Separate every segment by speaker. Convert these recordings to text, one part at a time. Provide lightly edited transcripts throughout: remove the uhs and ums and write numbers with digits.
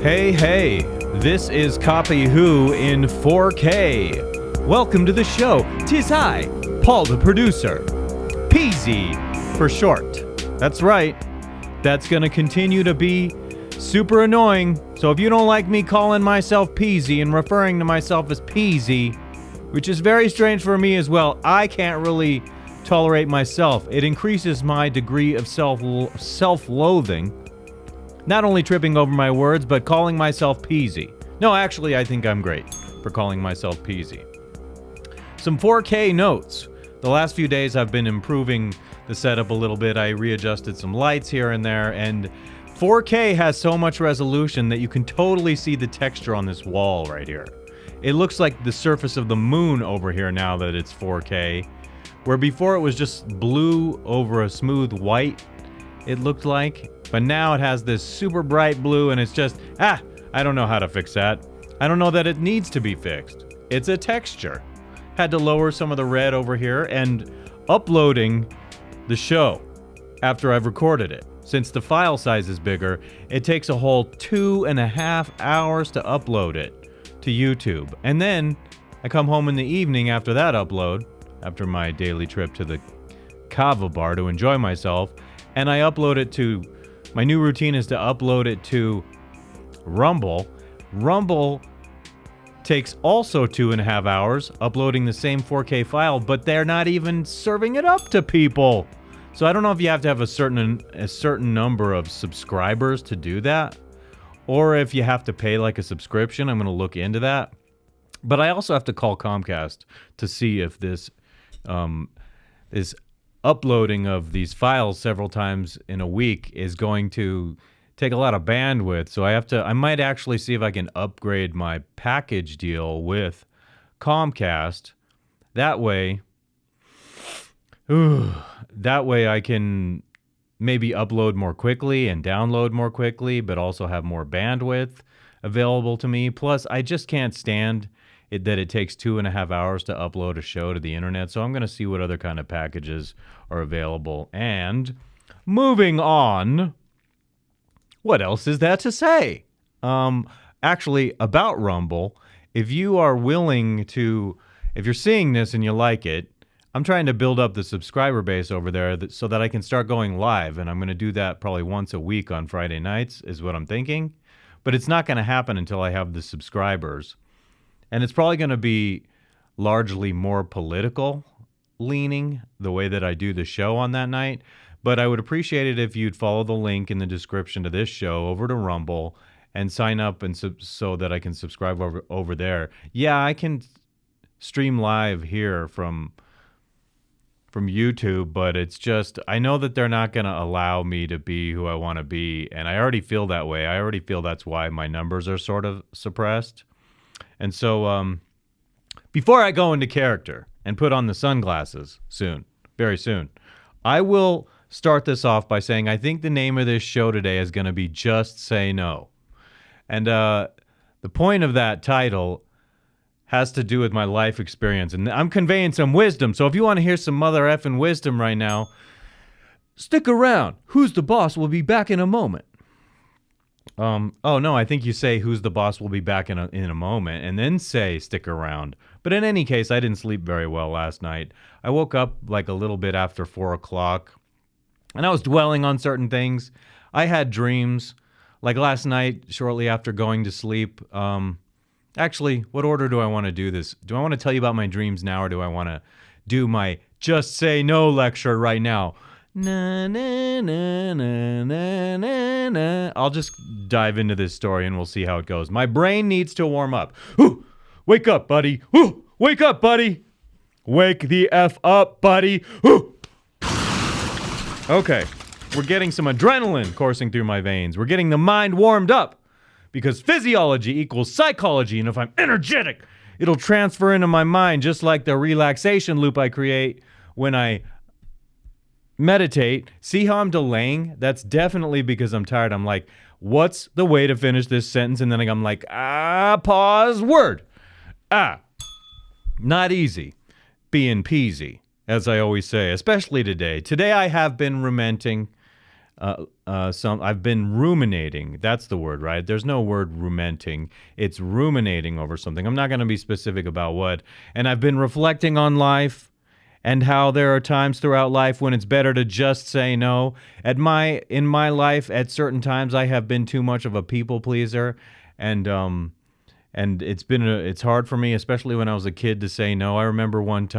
Speaker 1: Hey, this is Copy Who in 4K. Welcome to the show. 'Tis I, Paul the producer. Peasy for short. That's right. That's going to continue to be super annoying. So if you don't like me calling myself Peasy and referring to myself as Peasy, which is very strange for me as well, I can't really tolerate myself. It increases my degree of self-loathing. Not only tripping over my words, but calling myself Peasy. No, actually, I think I'm great for calling myself Peasy. Some 4K notes. The last few days I've been improving the setup a little bit. I readjusted some lights here and there, and 4K has so much resolution that you can totally see the texture on this wall right here. It looks like the surface of the moon over here now that it's 4K, where before it was just blue over a smooth white, it looked like. But now it has this super bright blue, and it's just, I don't know how to fix that. I don't know that it needs to be fixed. It's a texture. Had to lower some of the red over here, and uploading the show after I've recorded it. Since the file size is bigger, it takes a whole 2.5 hours to upload it to YouTube. And then I come home in the evening after that upload, after my daily trip to the kava bar to enjoy myself, and I upload it to, my new routine is to upload it to Rumble. Rumble takes also 2.5 hours uploading the same 4K file, but they're not even serving it up to people. So I don't know if you have to have a certain number of subscribers to do that, or if you have to pay like a subscription. I'm going to look into that. But I also have to call Comcast to see if this uploading of these files several times in a week is going to take a lot of bandwidth. So I might actually see if I can upgrade my package deal with Comcast. That way I can maybe upload more quickly and download more quickly, but also have more bandwidth available to me. Plus, I just can't stand that it takes 2.5 hours to upload a show to the internet. So I'm going to see what other kind of packages are available. And moving on, what else is there to say? Actually, about Rumble, if you are willing to, if you're seeing this and you like it, I'm trying to build up the subscriber base over there so that I can start going live. And I'm going to do that probably once a week on Friday nights is what I'm thinking. But it's not going to happen until I have the subscribers. And it's probably going to be largely more political leaning, the way that I do the show on that night. But I would appreciate it if you'd follow the link in the description to this show over to Rumble and sign up and so that I can subscribe over there. Yeah, I can stream live here from YouTube, but it's just, I know that they're not going to allow me to be who I want to be. And I already feel that way. I already feel that's why my numbers are sort of suppressed. And so before I go into character and put on the sunglasses soon, very soon, I will start this off by saying I think the name of this show today is going to be Just Say No. And the point of that title has to do with my life experience. And I'm conveying some wisdom. So if you want to hear some mother effing wisdom right now, stick around. Who's the Boss will be back in a moment. Oh no, I think you say Who's the Boss will be back in a moment and then say stick around. But in any case, I didn't sleep very well last night. I woke up like a little bit after 4 o'clock and I was dwelling on certain things. I had dreams like last night shortly after going to sleep. Actually, what order do I want to do this? Do I want to tell you about my dreams now, or do I want to do my Just Say No lecture right now? Na, na, na, na, na, na, na. I'll just dive into this story and we'll see how it goes. My brain needs to warm up. Ooh, wake up, buddy. Ooh, wake up, buddy. Wake the F up, buddy. Ooh. Okay, we're getting some adrenaline coursing through my veins. We're getting the mind warmed up. Because physiology equals psychology, and if I'm energetic, it'll transfer into my mind just like the relaxation loop I create when I meditate. See how I'm delaying? That's definitely because I'm tired. I'm like, what's the way to finish this sentence? And then I'm like, pause, word. Not easy. Being peasy, as I always say, especially today. Today I have been lamenting I've been ruminating. That's the word, right? There's no word rumenting. It's ruminating over something. I'm not going to be specific about what. And I've been reflecting on life and how there are times throughout life when it's better to just say no. In my life, at certain times, I have been too much of a people pleaser, and it's hard for me, especially when I was a kid, to say no. I remember one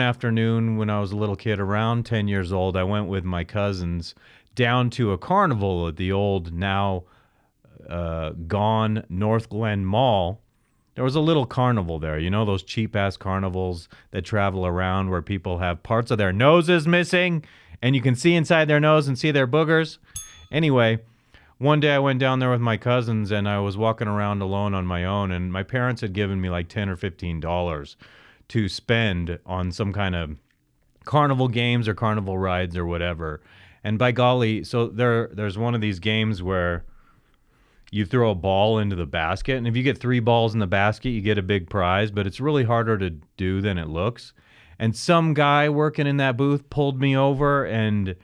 Speaker 1: afternoon when I was a little kid, around 10 years old, I went with my cousins down to a carnival at the old, now gone North Glen Mall. There was a little carnival there. You know those cheap-ass carnivals that travel around where people have parts of their noses missing and you can see inside their nose and see their boogers? Anyway, one day I went down there with my cousins and I was walking around alone on my own, and my parents had given me like $10 or $15 to spend on some kind of carnival games or carnival rides or whatever. And by golly, so there's one of these games where you throw a ball into the basket, and if you get 3 balls in the basket, you get a big prize, but it's really harder to do than it looks. And some guy working in that booth pulled me over and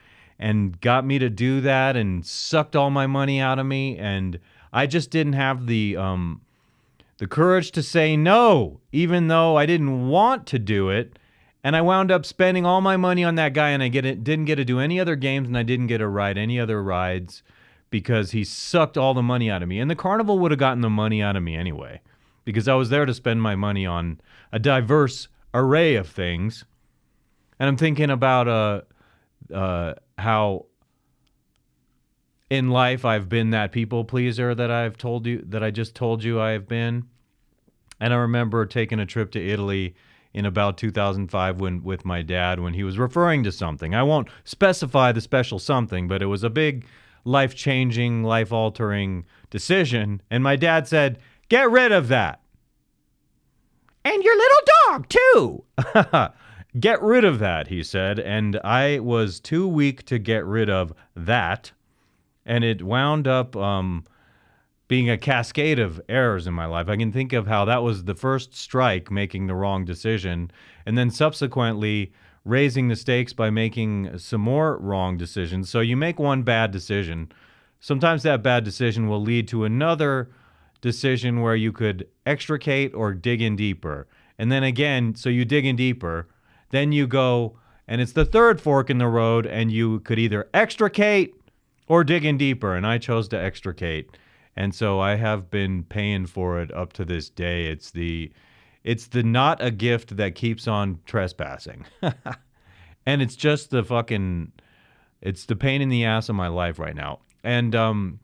Speaker 1: got me to do that and sucked all my money out of me, and I just didn't have the courage to say no, even though I didn't want to do it. And I wound up spending all my money on that guy, and I didn't get to do any other games, and I didn't get to ride any other rides because he sucked all the money out of me. And the carnival would have gotten the money out of me anyway, because I was there to spend my money on a diverse array of things. And I'm thinking about how in life I've been that people pleaser that I just told you I've been. And I remember taking a trip to Italy in about 2005 with my dad, when he was referring to something. I won't specify the special something, but it was a big life-changing, life-altering decision. And my dad said, "Get rid of that. And your little dog, too." Get rid of that, he said. And I was too weak to get rid of that. And it wound up being a cascade of errors in my life. I can think of how that was the first strike, making the wrong decision, and then subsequently raising the stakes by making some more wrong decisions. So you make one bad decision. Sometimes that bad decision will lead to another decision where you could extricate or dig in deeper. And then again, so you dig in deeper, then you go, and it's the third fork in the road, and you could either extricate or dig in deeper. And I chose to extricate. And so I have been paying for it up to this day. It's the not a gift that keeps on trespassing. And it's just it's the pain in the ass of my life right now. And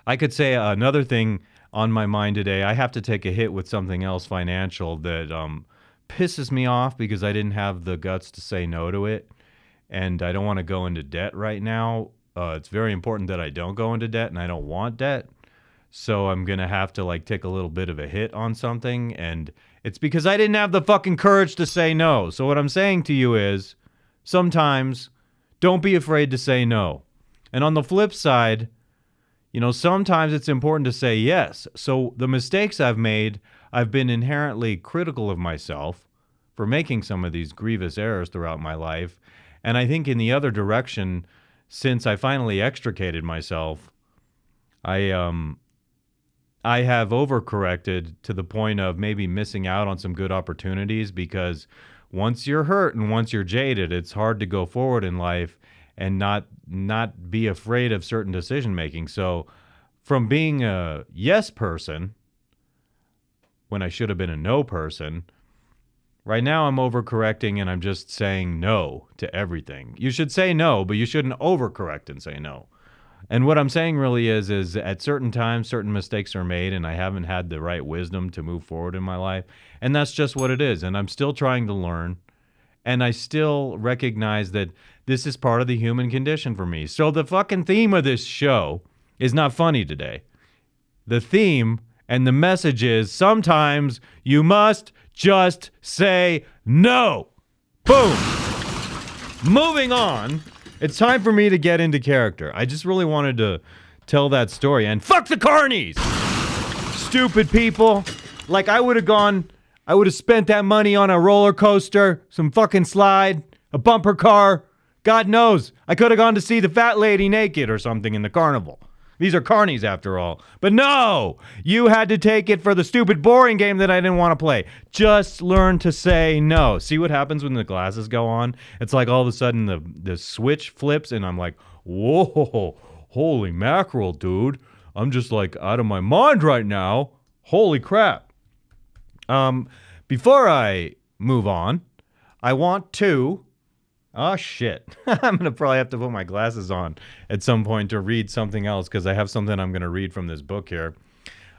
Speaker 1: I could say another thing on my mind today. I have to take a hit with something else financial that pisses me off because I didn't have the guts to say no to it. And I don't want to go into debt right now. It's very important that I don't go into debt, and I don't want debt. So I'm going to have to take a little bit of a hit on something, and it's because I didn't have the fucking courage to say no. So what I'm saying to you is, sometimes don't be afraid to say no. And on the flip side, sometimes it's important to say yes. So the mistakes I've made, I've been inherently critical of myself for making some of these grievous errors throughout my life. And I think in the other direction, since I finally extricated myself, I have overcorrected to the point of maybe missing out on some good opportunities, because once you're hurt and once you're jaded, it's hard to go forward in life and not be afraid of certain decision making. So from being a yes person when I should have been a no person, right now I'm overcorrecting and I'm just saying no to everything. You should say no, but you shouldn't overcorrect and say no. And what I'm saying really is at certain times, certain mistakes are made, and I haven't had the right wisdom to move forward in my life. And that's just what it is. And I'm still trying to learn. And I still recognize that this is part of the human condition for me. So the fucking theme of this show is not funny today. The theme and the message is, sometimes you must just say no. Boom. Moving on. It's time for me to get into character. I just really wanted to tell that story. And fuck the carnies! Stupid people. I would have spent that money on a roller coaster, some fucking slide, a bumper car, God knows, I could have gone to see the fat lady naked or something in the carnival. These are carnies after all. But no, you had to take it for the stupid boring game that I didn't want to play. Just learn to say no. See what happens when the glasses go on? It's like all of a sudden the switch flips and I'm like, whoa, holy mackerel, dude. I'm just like out of my mind right now. Holy crap. Before I move on, I want to... Oh, shit. I'm going to probably have to put my glasses on at some point to read something else because I have something I'm going to read from this book here.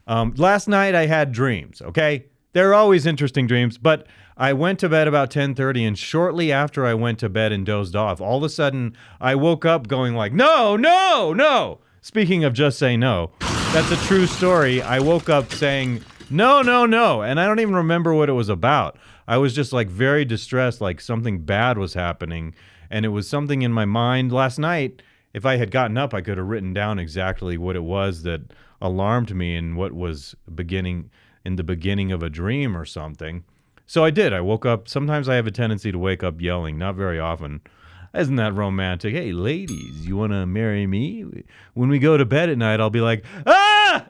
Speaker 1: Last night I had dreams, okay? They're always interesting dreams, but I went to bed about 10:30, and shortly after I went to bed and dozed off, all of a sudden I woke up going like, no, no, no. Speaking of just say no, that's a true story. I woke up saying, no, no, no, and I don't even remember what it was about. I was just like very distressed, like something bad was happening, and it was something in my mind. Last night, if I had gotten up, I could have written down exactly what it was that alarmed me and what was in the beginning of a dream or something. So I did. I woke up. Sometimes I have a tendency to wake up yelling, not very often. Isn't that romantic? Hey, ladies, you want to marry me? When we go to bed at night, I'll be like, ah!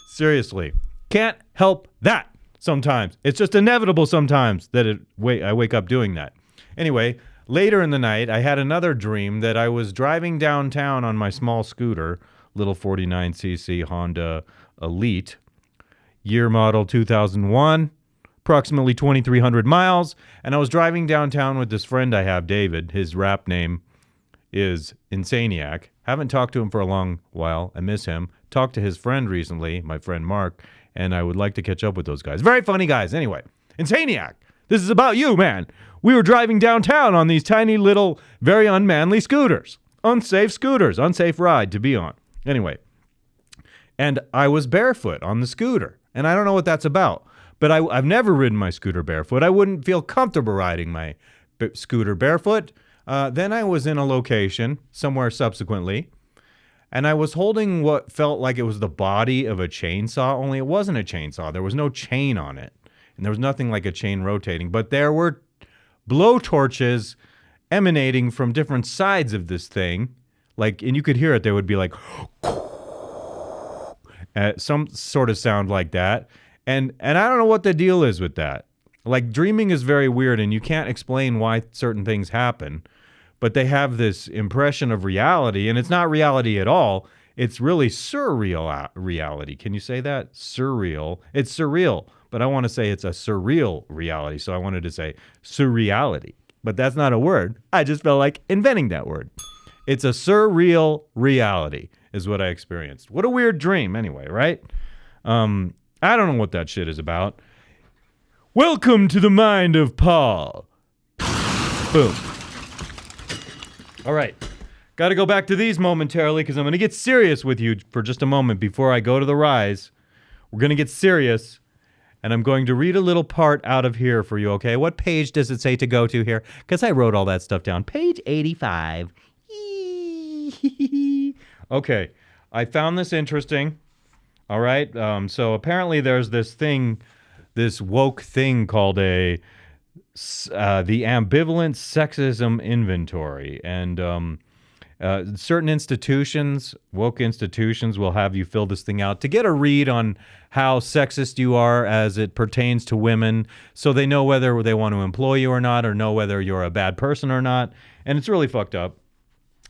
Speaker 1: Seriously, can't help that. Sometimes. It's just inevitable sometimes that I wake up doing that. Anyway, later in the night, I had another dream that I was driving downtown on my small scooter, little 49cc Honda Elite, year model 2001, approximately 2,300 miles, and I was driving downtown with this friend I have, David. His rap name is Insaniac. Haven't talked to him for a long while. I miss him. Talked to his friend recently, my friend Mark, and I would like to catch up with those guys. Very funny guys. Anyway, Insaniac, this is about you, man. We were driving downtown on these tiny little, very unmanly scooters. Unsafe scooters. Unsafe ride to be on. Anyway, and I was barefoot on the scooter. And I don't know what that's about. But I've never ridden my scooter barefoot. I wouldn't feel comfortable riding my scooter barefoot. Then I was in a location somewhere subsequently, and I was holding what felt like it was the body of a chainsaw, only it wasn't a chainsaw. There was no chain on it, and there was nothing like a chain rotating, but there were blowtorches emanating from different sides of this thing, like, and you could hear it. They would be like some sort of sound like that, and I don't know what the deal is with that. Like, dreaming is very weird, and you can't explain why certain things happen. But they have this impression of reality, and it's not reality at all. It's really surreal reality. Can you say that? Surreal. It's surreal, but I want to say it's a surreal reality, so I wanted to say surreality. But that's not a word. I just felt like inventing that word. It's a surreal reality is what I experienced. What a weird dream anyway, right? I don't know what that shit is about. Welcome to the mind of Paul. Boom. All right, got to go back to these momentarily because I'm going to get serious with you for just a moment before I go to the rise. We're going to get serious, and I'm going to read a little part out of here for you, okay? What page does it say to go to here? Because I wrote all that stuff down. Page 85. Okay, I found this interesting. All right, so apparently there's this thing, this woke thing called the Ambivalent Sexism Inventory, and certain institutions, woke institutions, will have you fill this thing out to get a read on how sexist you are as it pertains to women, so they know whether they want to employ you or not, or know whether you're a bad person or not, and it's really fucked up.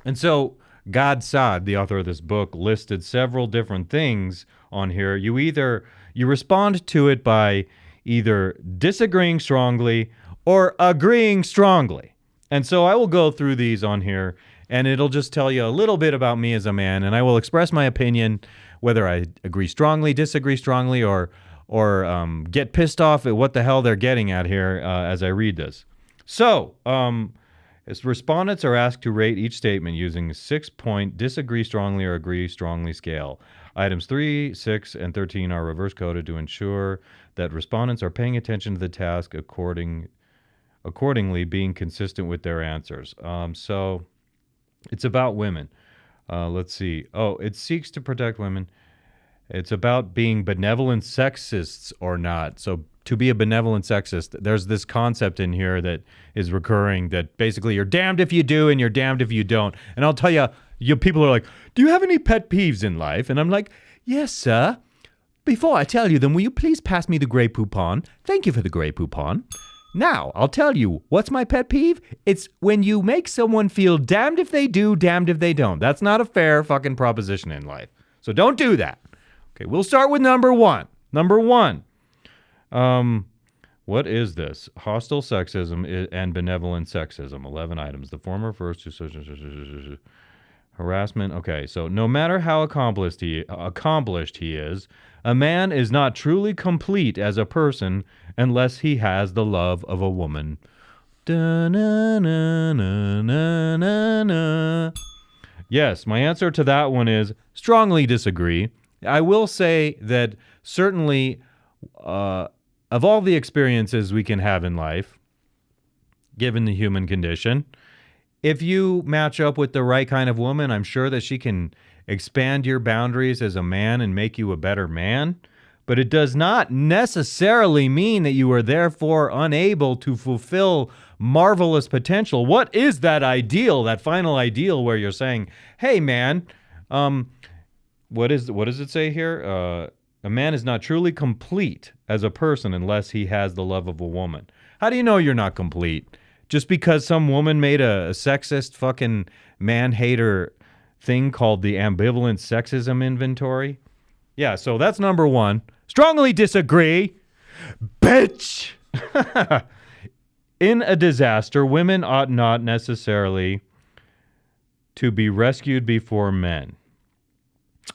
Speaker 1: And so Gad Saad, the author of this book, listed several different things on here. You respond to it by either disagreeing strongly or agreeing strongly. And so I will go through these on here, and it'll just tell you a little bit about me as a man, and I will express my opinion, whether I agree strongly, disagree strongly, or get pissed off at what the hell they're getting at here as I read this. So, as respondents are asked to rate each statement using a 6-point disagree strongly or agree strongly scale. Items 3, 6, and 13 are reverse coded to ensure that respondents are paying attention to the task accordingly being consistent with their answers. So it's about women. Let's see. Oh, it seeks to protect women. It's about being benevolent sexists or not. So to be a benevolent sexist, there's this concept in here that is recurring that basically you're damned if you do and you're damned if you don't. And I'll tell you, people are like, do you have any pet peeves in life? And I'm like, yes, sir. Before I tell you them, will you please pass me the Grey Poupon? Thank you for the Grey Poupon. Now, I'll tell you, what's my pet peeve? It's when you make someone feel damned if they do, damned if they don't. That's not a fair fucking proposition in life. So don't do that. Okay, we'll start with number one. Number one. What is this? Hostile sexism and benevolent sexism. 11 items. The former refers to harassment. Okay, so no matter how accomplished he is, a man is not truly complete as a person unless he has the love of a woman. Yes, my answer to that one is strongly disagree. I will say that certainly of all the experiences we can have in life, given the human condition, if you match up with the right kind of woman, I'm sure that she can expand your boundaries as a man and make you a better man. But it does not necessarily mean that you are therefore unable to fulfill marvelous potential. What is that ideal, that final ideal where you're saying, hey, man, what does it say here? A man is not truly complete as a person unless he has the love of a woman. How do you know you're not complete? Just because some woman made a sexist fucking man-hater thing called the Ambivalent Sexism Inventory? Yeah, so that's number one. Strongly disagree. Bitch! In a disaster, women ought not necessarily to be rescued before men.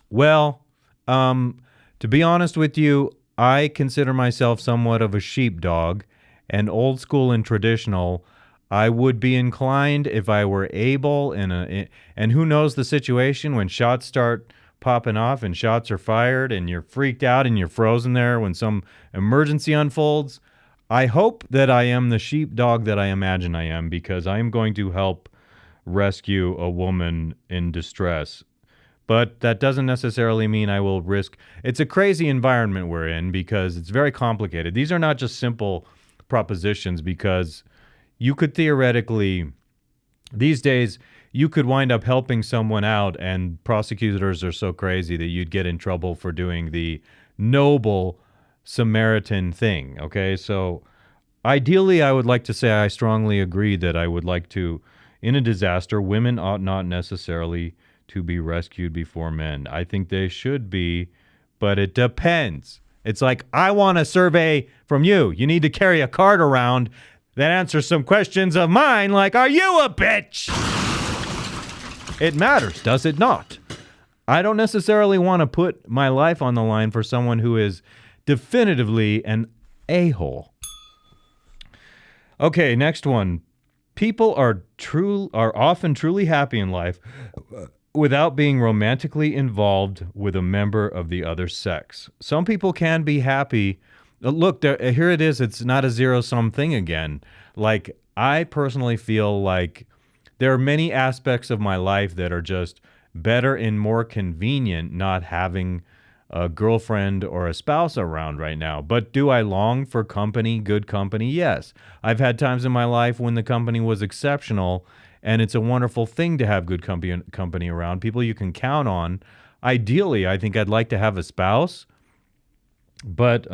Speaker 1: Well, to be honest with you, I consider myself somewhat of a sheepdog, and old school and traditional. I would be inclined if I were able, and who knows the situation when shots start popping off and shots are fired and you're freaked out and you're frozen there when some emergency unfolds. I hope that I am the sheepdog that I imagine I am, because I am going to help rescue a woman in distress. But that doesn't necessarily mean I will risk. It's a crazy environment we're in because it's very complicated. These are not just simple propositions, because you could theoretically, these days, you could wind up helping someone out, and prosecutors are so crazy that you'd get in trouble for doing the noble Samaritan thing, okay? So ideally, I would like to say I strongly agree that I would like to, in a disaster, women ought not necessarily to be rescued before men. I think they should be, but it depends. It's like, I want a survey from you. You need to carry a card around that answers some questions of mine, like, are you a bitch? It matters, does it not? I don't necessarily want to put my life on the line for someone who is definitively an a-hole. Okay, next one. People are often truly happy in life without being romantically involved with a member of the other sex. Some people can be happy. Look, here it is. It's not a zero-sum thing again. Like, I personally feel like there are many aspects of my life that are just better and more convenient not having a girlfriend or a spouse around right now. But do I long for company, good company? Yes. I've had times in my life when the company was exceptional, and it's a wonderful thing to have good company around, people you can count on. Ideally, I think I'd like to have a spouse, but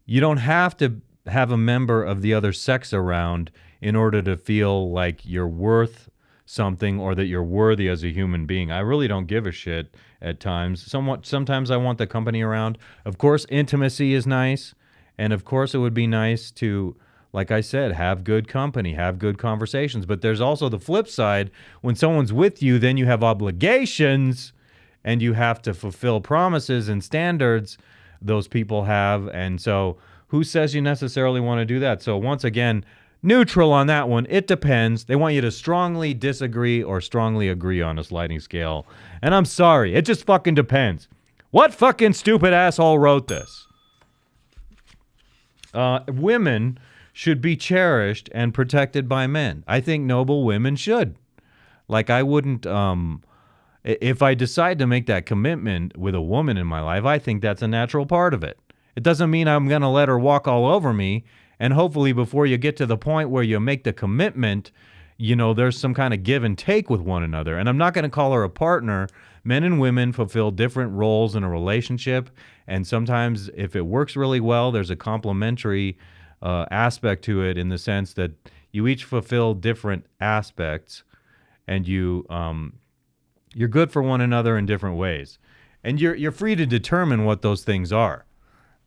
Speaker 1: you don't have to have a member of the other sex around in order to feel like you're worth something or that you're worthy as a human being. I really don't give a shit at times. Sometimes I want the company around. Of course, intimacy is nice, and of course it would be nice to, like I said, have good company, have good conversations. But there's also the flip side. When someone's with you, then you have obligations, and you have to fulfill promises and standards those people have. And so who says you necessarily want to do that? So once again, neutral on that one. It depends. They want you to strongly disagree or strongly agree on a sliding scale. And I'm sorry, it just fucking depends. What fucking stupid asshole wrote this? Women should be cherished and protected by men. I think noble women should. Like, I wouldn't, if I decide to make that commitment with a woman in my life, I think that's a natural part of it. It doesn't mean I'm going to let her walk all over me. And hopefully before you get to the point where you make the commitment, there's some kind of give and take with one another. And I'm not going to call her a partner. Men and women fulfill different roles in a relationship. And sometimes if it works really well, there's a complementary aspect to it, in the sense that you each fulfill different aspects, and you're good for one another in different ways. And you're free to determine what those things are.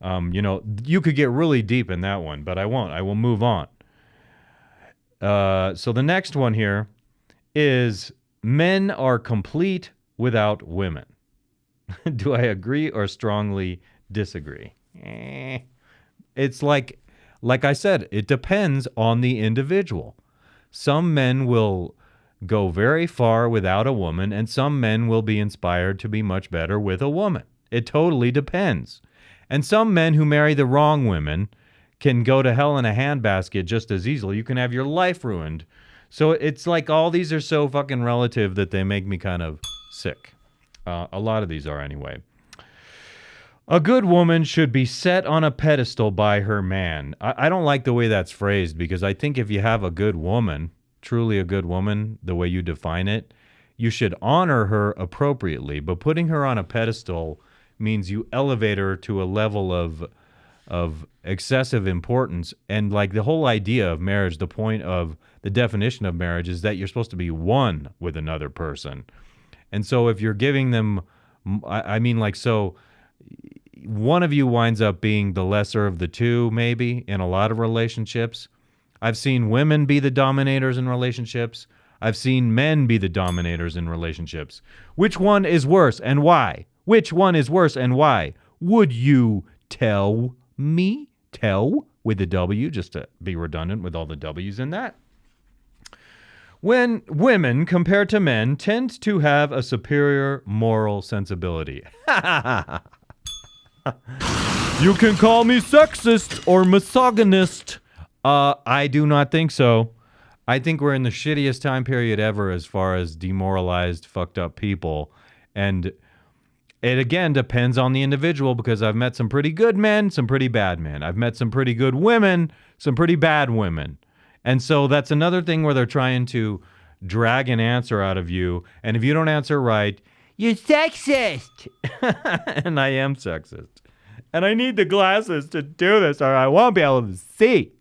Speaker 1: You could get really deep in that one, but I won't. I will move on. So the next one here is men are complete without women. Do I agree or strongly disagree? It's like I said, it depends on the individual. Some men will go very far without a woman, and some men will be inspired to be much better with a woman. It totally depends. And some men who marry the wrong women can go to hell in a handbasket just as easily. You can have your life ruined. So it's like all these are so fucking relative that they make me kind of sick. A lot of these are anyway. A good woman should be set on a pedestal by her man. I don't like the way that's phrased, because I think if you have a good woman, truly a good woman, the way you define it, you should honor her appropriately. But putting her on a pedestal means you elevate her to a level of excessive importance. And like the whole idea of marriage, the point of the definition of marriage is that you're supposed to be one with another person. And so if you're giving them, so one of you winds up being the lesser of the two, maybe, in a lot of relationships. I've seen women be the dominators in relationships. I've seen men be the dominators in relationships. Which one is worse and why? Which one is worse and why? Would you tell me? Tell with a W, just to be redundant with all the W's in that. When women, compared to men, tend to have a superior moral sensibility. You can call me sexist or misogynist. I do not think so. I think we're in the shittiest time period ever as far as demoralized, fucked up people. And it, again, depends on the individual, because I've met some pretty good men, some pretty bad men. I've met some pretty good women, some pretty bad women. And so that's another thing where they're trying to drag an answer out of you. And if you don't answer right, you're sexist. And I am sexist. And I need the glasses to do this, or I won't be able to see.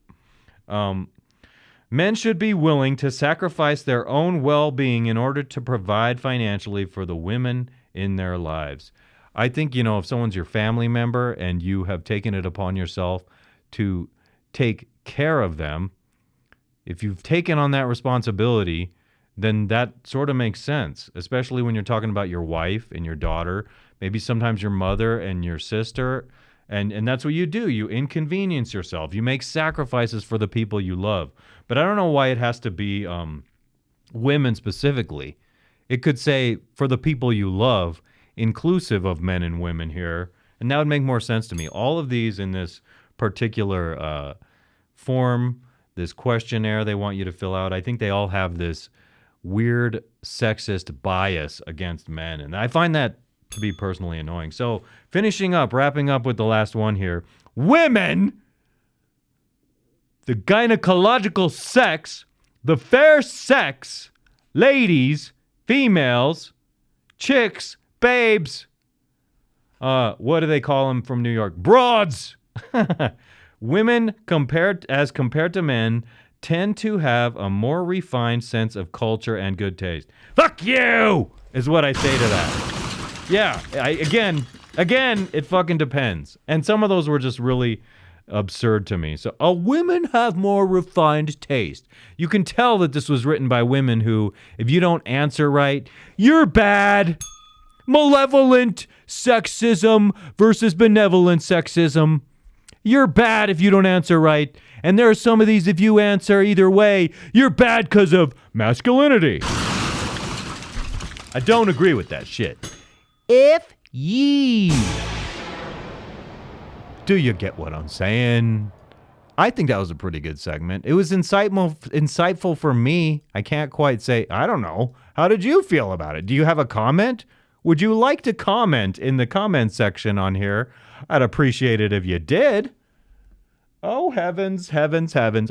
Speaker 1: Men should be willing to sacrifice their own well-being in order to provide financially for the women in their lives. I think, if someone's your family member and you have taken it upon yourself to take care of them, if you've taken on that responsibility, then that sort of makes sense, especially when you're talking about your wife and your daughter, maybe sometimes your mother and your sister. And that's what you do. You inconvenience yourself. You make sacrifices for the people you love. But I don't know why it has to be women specifically. It could say for the people you love, inclusive of men and women here. And that would make more sense to me. All of these in this particular form, this questionnaire they want you to fill out, I think they all have this weird sexist bias against men. And I find that to be personally annoying. So wrapping up with the last one here. Women, the gynecological sex, the fair sex, ladies, females, chicks, babes, what do they call them from New York? Broads. Women, compared to men, tend to have a more refined sense of culture and good taste. Fuck you, is what I say to that. Yeah, again, it fucking depends. And some of those were just really absurd to me. So, women have more refined taste. You can tell that this was written by women who, if you don't answer right, you're bad. Malevolent sexism versus benevolent sexism. You're bad if you don't answer right. And there are some of these, if you answer either way, you're bad because of masculinity. I don't agree with that shit. If ye. Do you get what I'm saying? I think that was a pretty good segment. It was insightful for me. I can't quite say, I don't know. How did you feel about it? Do you have a comment? Would you like to comment in the comment section on here? I'd appreciate it if you did. Oh, heavens, heavens, heavens.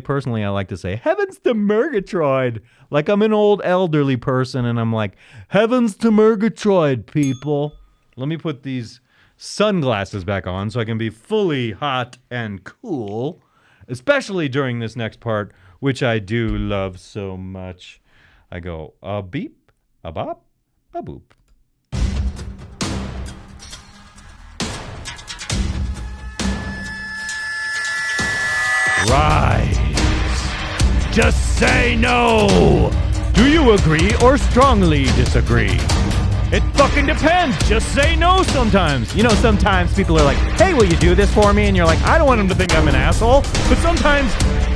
Speaker 1: Personally, I like to say, heavens to Murgatroyd. Like I'm an old elderly person and I'm like, heavens to Murgatroyd, people. Let me put these sunglasses back on so I can be fully hot and cool, especially during this next part, which I do love so much. I go, a beep, a bop, a boop. Rise. Just say no. Do you agree or strongly disagree? It fucking depends. Just say no sometimes. You know, sometimes people are like, hey, will you do this for me? And you're like, I don't want him to think I'm an asshole. But sometimes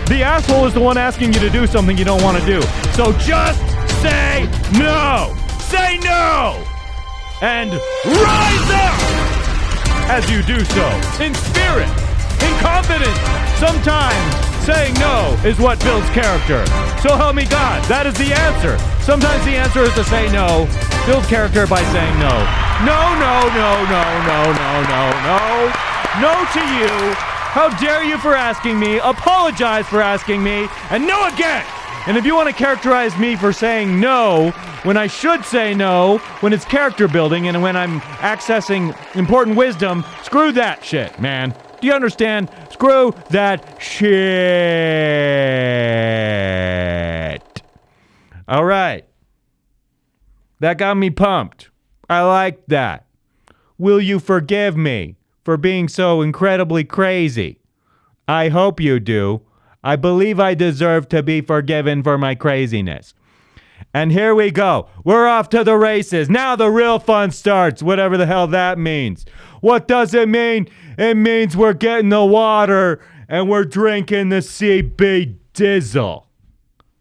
Speaker 1: the asshole is the one asking you to do something you don't want to do. So just say no. Say no. And rise up as you do so. In spirit. In confidence. Sometimes saying no is what builds character. So help me God, that is the answer. Sometimes the answer is to say no. Build character by saying no. No, no, no, no, no, no, no, no. No to you. How dare you for asking me. Apologize for asking me. And no again. And if you want to characterize me for saying no when I should say no, when it's character building and when I'm accessing important wisdom, screw that shit, man. Do you understand? Screw that shit. All right. That got me pumped. I like that. Will you forgive me for being so incredibly crazy? I hope you do. I believe I deserve to be forgiven for my craziness. And here we go. We're off to the races. Now the real fun starts, whatever the hell that means. What does it mean? It means we're getting the water and we're drinking the CB Dizzle.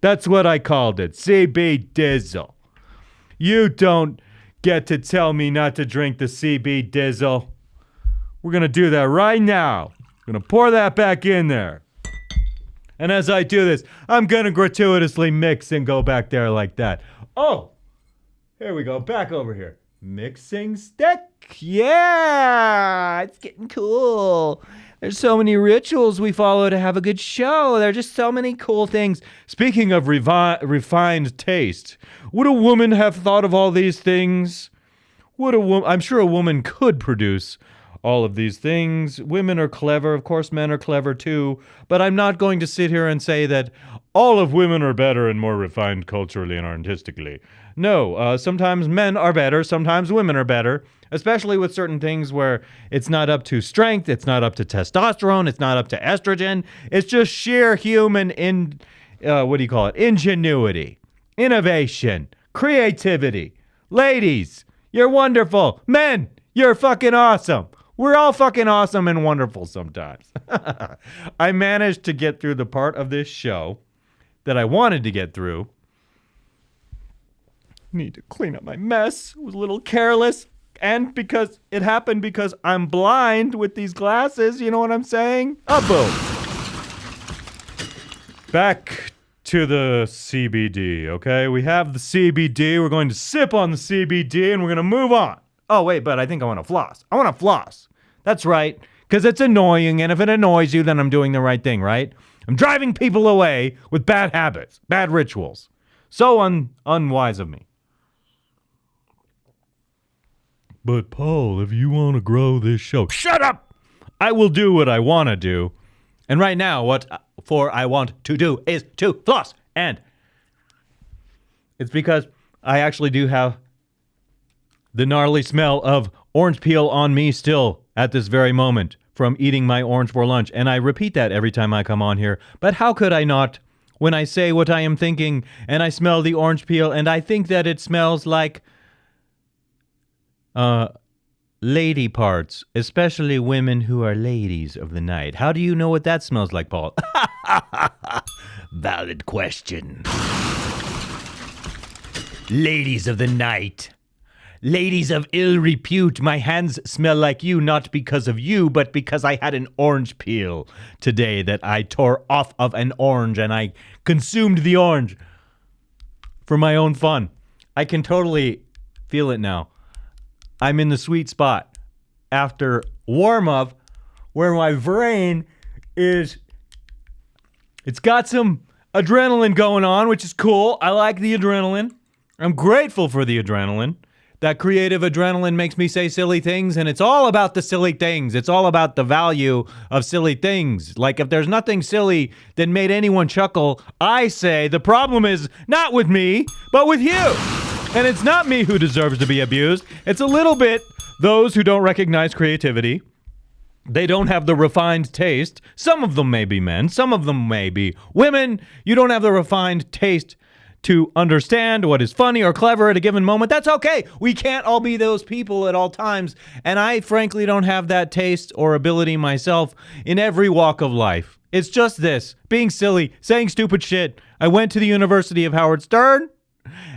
Speaker 1: That's what I called it, CB Dizzle. You don't get to tell me not to drink the CB Dizzle. We're going to do that right now. I'm going to pour that back in there. And as I do this, I'm going to gratuitously mix and go back there like that. Oh, here we go. Back over here. Mixing stick. Yeah, it's getting cool. There's so many rituals we follow to have a good show. There are just so many cool things. Speaking of refined taste, would a woman have thought of all these things? I'm sure a woman could produce all of these things. Women are clever. Of course, men are clever too. But I'm not going to sit here and say that all of women are better and more refined culturally and artistically. No, sometimes men are better. Sometimes women are better, especially with certain things where it's not up to strength. It's not up to testosterone. It's not up to estrogen. It's just sheer human ingenuity, innovation, creativity. Ladies, you're wonderful. Men, you're fucking awesome. We're all fucking awesome and wonderful sometimes. I managed to get through the part of this show that I wanted to get through. Need to clean up my mess. It was a little careless. And because it happened because I'm blind with these glasses. You know what I'm saying? Boom. Back to the CBD, okay? We have the CBD. We're going to sip on the CBD and we're going to move on. Oh, wait, but I think I want to floss. I want to floss. That's right, because it's annoying, and if it annoys you, then I'm doing the right thing, right? I'm driving people away with bad habits, bad rituals. So unwise of me. But, Paul, if you want to grow this show, shut up! I will do what I want to do. And right now, what I want to do is to floss. And it's because I actually do have the gnarly smell of orange peel on me still at this very moment from eating my orange for lunch. And I repeat that every time I come on here. But how could I not when I say what I am thinking and I smell the orange peel and I think that it smells like lady parts, especially women who are ladies of the night. How do you know what that smells like, Paul? Valid question. Ladies of the night. Ladies of ill repute, my hands smell like you, not because of you, but because I had an orange peel today that I tore off of an orange and I consumed the orange for my own fun. I can totally Feel it now. I'm in the sweet spot after warm-up where my brain is... It's got some adrenaline going on, which is cool. I like the adrenaline. I'm grateful for the adrenaline. That creative adrenaline makes me say silly things, and it's all about the silly things. It's all about the value of silly things. Like, if there's nothing silly that made anyone chuckle, I say the problem is not with me, but with you. And it's not me who deserves to be abused. It's a little bit those who don't recognize creativity. They don't have the refined taste. Some of them may be men. Some of them may be women. You don't have the refined taste to understand what is funny or clever at a given moment. That's okay. We can't all be those people at all times. And I frankly don't have that taste or ability myself in every walk of life. It's just this, being silly, saying stupid shit. I went to the University of Howard Stern,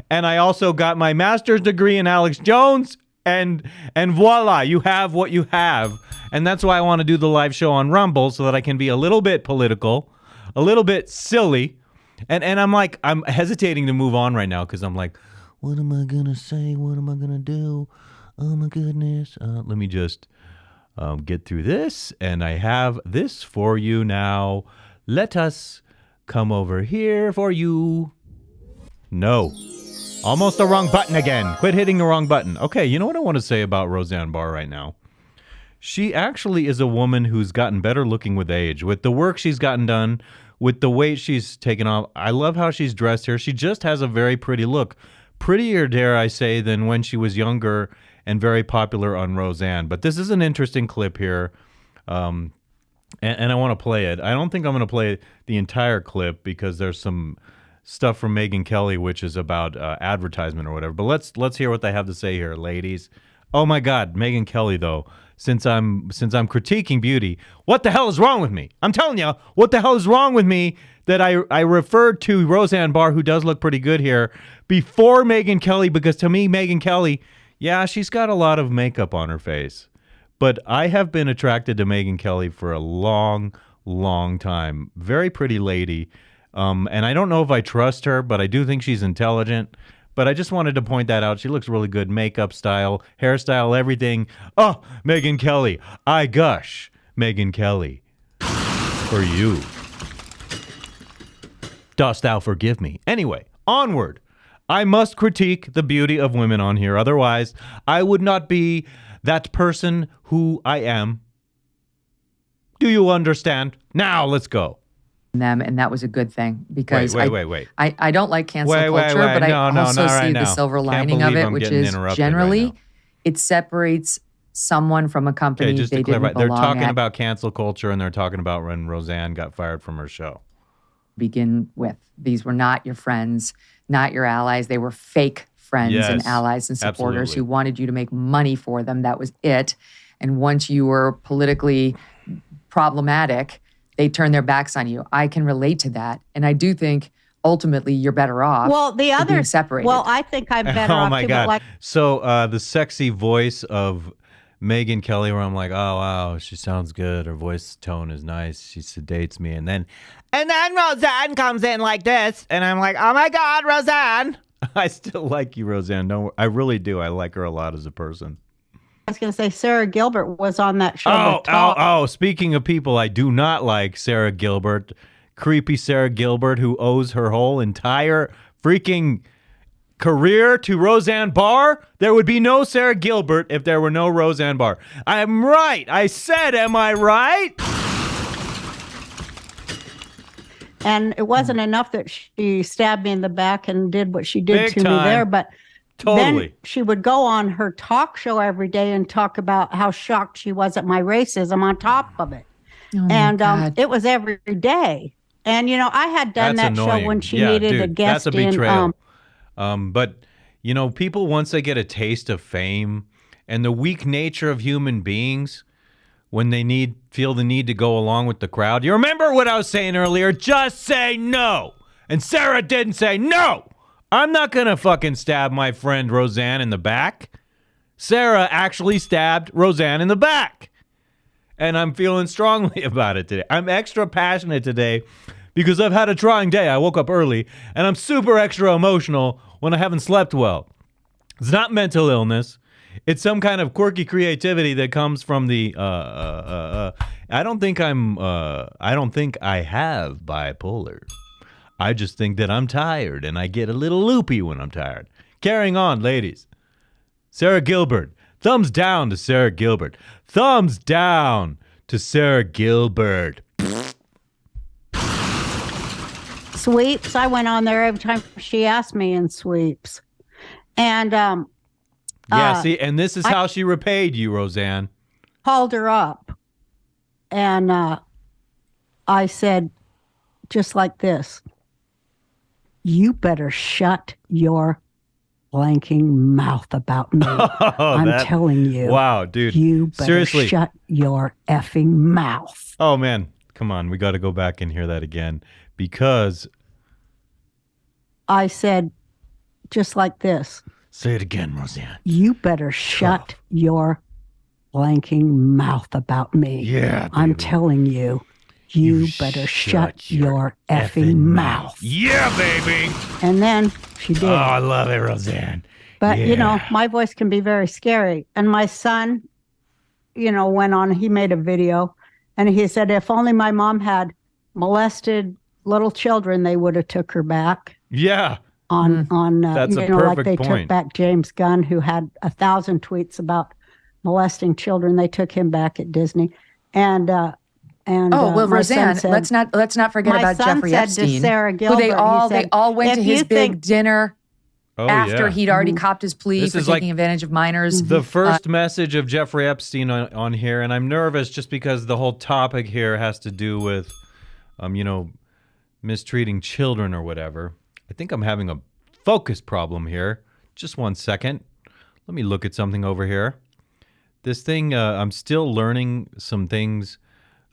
Speaker 1: and I also got my master's degree in Alex Jones, and voila, you have what you have. And that's why I want to do the live show on Rumble, so that I can be a little bit political, a little bit silly. And I'm hesitating to move on right now because I'm like, what am I going to say? What am I going to do? Oh, my goodness. Let me just get through this. And I have this for you now. Let us come over here for you. No. Almost the wrong button again. Quit hitting the wrong button. Okay, you know what I want to say about Roseanne Barr right now? She actually is a woman who's gotten better looking with age. With the work she's gotten done, with the weight she's taken off. I love how she's dressed here. She just has a very pretty look. Prettier, dare I say, than when she was younger and very popular on Roseanne. But this is an interesting clip here, and I want to play it. I don't think I'm going to play the entire clip because there's some stuff from Megyn Kelly, which is about advertisement or whatever. But let's hear what they have to say here, ladies. Oh my God, Megyn Kelly, though. Since I'm critiquing beauty, what the hell is wrong with me? I'm telling you, what the hell is wrong with me that I referred to Roseanne Barr, who does look pretty good here, before Megyn Kelly, because to me, Megyn Kelly, yeah, she's got a lot of makeup on her face. But I have been attracted to Megyn Kelly for a long, long time. Very pretty lady. And I don't know if I trust her, but I do think she's intelligent. But I just wanted to point that out. She looks really good. Makeup style, hairstyle, everything. Oh, Megyn Kelly. I gush. Megyn Kelly. For you. Dost thou forgive me? Anyway, onward. I must critique the beauty of women on here. Otherwise, I would not be that person who I am. Do you understand? Now, let's go.
Speaker 2: Them, and that was a good thing because
Speaker 1: wait.
Speaker 2: I don't like cancel culture, but I also see the silver lining of it, which is generally it separates someone from a company
Speaker 1: just
Speaker 2: they
Speaker 1: to clarify,
Speaker 2: didn't
Speaker 1: they're
Speaker 2: belong
Speaker 1: talking
Speaker 2: at.
Speaker 1: about cancel culture, and they're talking about when Roseanne got fired from her show.
Speaker 2: Begin with, these were not your friends, not your allies. They were fake friends and allies and supporters who wanted you to make money for them. That was it. And once you were politically problematic, they turn their backs on you. I can relate to that. And I do think ultimately you're better off being separated.
Speaker 3: Well, I think I'm better off.
Speaker 1: Oh my God. So the sexy voice of Megyn Kelly, where I'm like, oh wow, she sounds good. Her voice tone is nice. She sedates me. And then Roseanne comes in like this. And I'm like, oh my God, Roseanne. I still like you, Roseanne. No, I really do. I like her a lot as a person.
Speaker 3: I was going to say Sarah Gilbert was on that show.
Speaker 1: Speaking of people I do not like, Sarah Gilbert, creepy Sarah Gilbert, who owes her whole entire freaking career to Roseanne Barr. There would be no Sarah Gilbert if there were no Roseanne Barr. I'm right. I said, am I right?
Speaker 3: And it wasn't enough that she stabbed me in the back and did what she did to me there, but
Speaker 1: totally.
Speaker 3: Then she would go on her talk show every day and talk about how shocked she was at my racism on top of it.
Speaker 2: Oh
Speaker 3: and it was every day. And, you know, I had done that show when she needed a guest.
Speaker 1: That's a betrayal. But, you know, people, once they get a taste of fame and the weak nature of human beings, when they feel the need to go along with the crowd. You remember what I was saying earlier? Just say no. And Sarah didn't say no. I'm not going to fucking stab my friend Roseanne in the back. Sarah actually stabbed Roseanne in the back. And I'm feeling strongly about it today. I'm extra passionate today because I've had a trying day. I woke up early and I'm super extra emotional when I haven't slept well. It's not mental illness. It's some kind of quirky creativity that comes from the I don't think I have bipolar. I just think that I'm tired and I get a little loopy when I'm tired. Carrying on, ladies. Sarah Gilbert. Thumbs down to Sarah Gilbert. Thumbs down to Sarah Gilbert.
Speaker 3: Sweeps. I went on there every time she asked me in sweeps. And
Speaker 1: see, and this is how she repaid you, Roseanne.
Speaker 3: Called her up. And I said, just like this, you better shut your blanking mouth about me. I'm telling you.
Speaker 1: Wow, dude.
Speaker 3: You better
Speaker 1: seriously
Speaker 3: shut your effing mouth.
Speaker 1: Oh, man. Come on. We got to go back and hear that again. Because
Speaker 3: I said, just like this.
Speaker 1: Say it again, Roseanne.
Speaker 3: You better shut your blanking mouth about me.
Speaker 1: Yeah, baby.
Speaker 3: I'm telling you. You better shut your effing mouth.
Speaker 1: Yeah, baby.
Speaker 3: And then she did.
Speaker 1: Oh, I love it, Roseanne.
Speaker 3: But, you know, my voice can be very scary. And my son, you know, went on, he made a video. And he said, if only my mom had molested little children, they would have took her back.
Speaker 1: Yeah.
Speaker 3: On
Speaker 1: That's
Speaker 3: you know, like they took back James Gunn, who had 1,000 tweets about molesting children. They took him back at Disney. And
Speaker 2: Roseanne,
Speaker 3: said,
Speaker 2: let's not forget about Jeffrey Epstein.
Speaker 3: To Sarah Gilbert,
Speaker 2: who they all went to his big dinner after he'd already copped his plea for taking advantage of minors.
Speaker 1: The first message of Jeffrey Epstein on here, and I'm nervous just because the whole topic here has to do with, you know, mistreating children or whatever. I think I'm having a focus problem here. Just 1 second. Let me look at something over here. This thing, I'm still learning some things.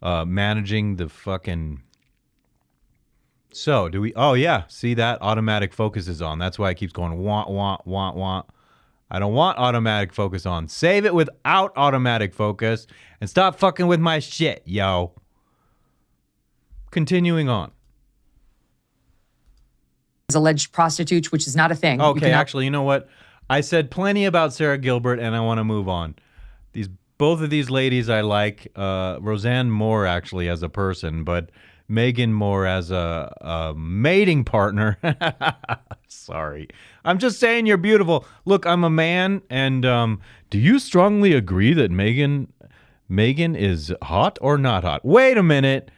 Speaker 1: Managing the fucking... So, do we... Oh, yeah. See that? Automatic focus is on. That's why it keeps going want. I don't want automatic focus on. Save it without automatic focus and stop fucking with my shit, yo. Continuing on.
Speaker 2: Alleged prostitutes, which is not a thing.
Speaker 1: Okay, actually, you know what? I said plenty about Sarah Gilbert, and I want to move on. Both of these ladies I like. Roseanne more, actually, as a person, but Megyn more as a mating partner. Sorry. I'm just saying you're beautiful. Look, I'm a man, and do you strongly agree that Megyn is hot or not hot? Wait a minute.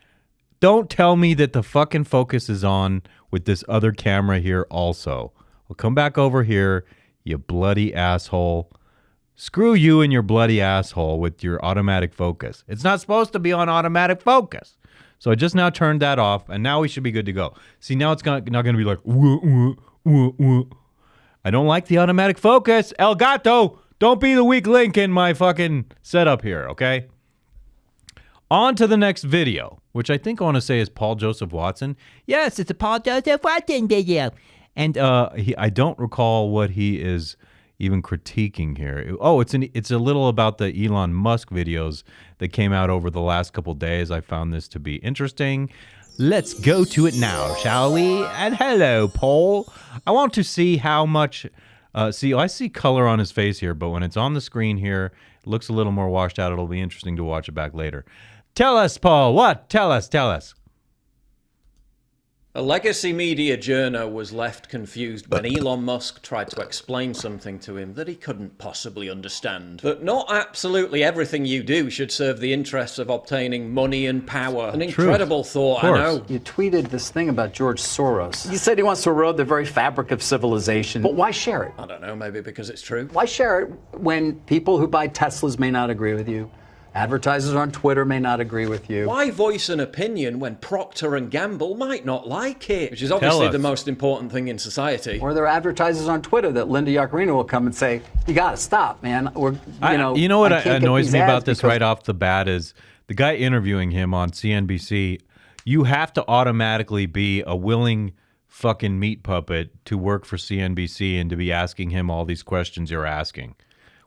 Speaker 1: Don't tell me that the fucking focus is on with this other camera here also. Well, come back over here, you bloody asshole. Screw you and your bloody asshole with your automatic focus. It's not supposed to be on automatic focus. So I just now turned that off, and now we should be good to go. See, now it's not going to be like, I don't like the automatic focus. El Gato, don't be the weak link in my fucking setup here, okay? On to the next video, which I think I want to say is Paul Joseph Watson. Yes, it's a Paul Joseph Watson video. And I don't recall what he is even critiquing here. Oh, it's a little about the Elon Musk videos that came out over the last couple days. I found this to be interesting. Let's go to it now, shall we? And hello, Paul. I want to see how much... I see color on his face here, but when it's on the screen here, it looks a little more washed out. It'll be interesting to watch it back later. Tell us, Paul. What? Tell us.
Speaker 4: A legacy media journo was left confused when Elon Musk tried to explain something to him that he couldn't possibly understand. That not absolutely everything you do should serve the interests of obtaining money and power. An incredible thought, I know.
Speaker 5: You tweeted this thing about George Soros. You said he wants to erode the very fabric of civilization. But why share it?
Speaker 4: I don't know, maybe because it's true.
Speaker 5: Why share it when people who buy Teslas may not agree with you? Advertisers on Twitter may not agree with you.
Speaker 4: Why voice an opinion when Procter & Gamble might not like it? Which is obviously the most important thing in society.
Speaker 5: Or there are advertisers on Twitter that Linda Yaccarino will come and say, you got to stop, man.
Speaker 1: You know what annoys me about this right off the bat is the guy interviewing him on CNBC, you have to automatically be a willing fucking meat puppet to work for CNBC and to be asking him all these questions you're asking.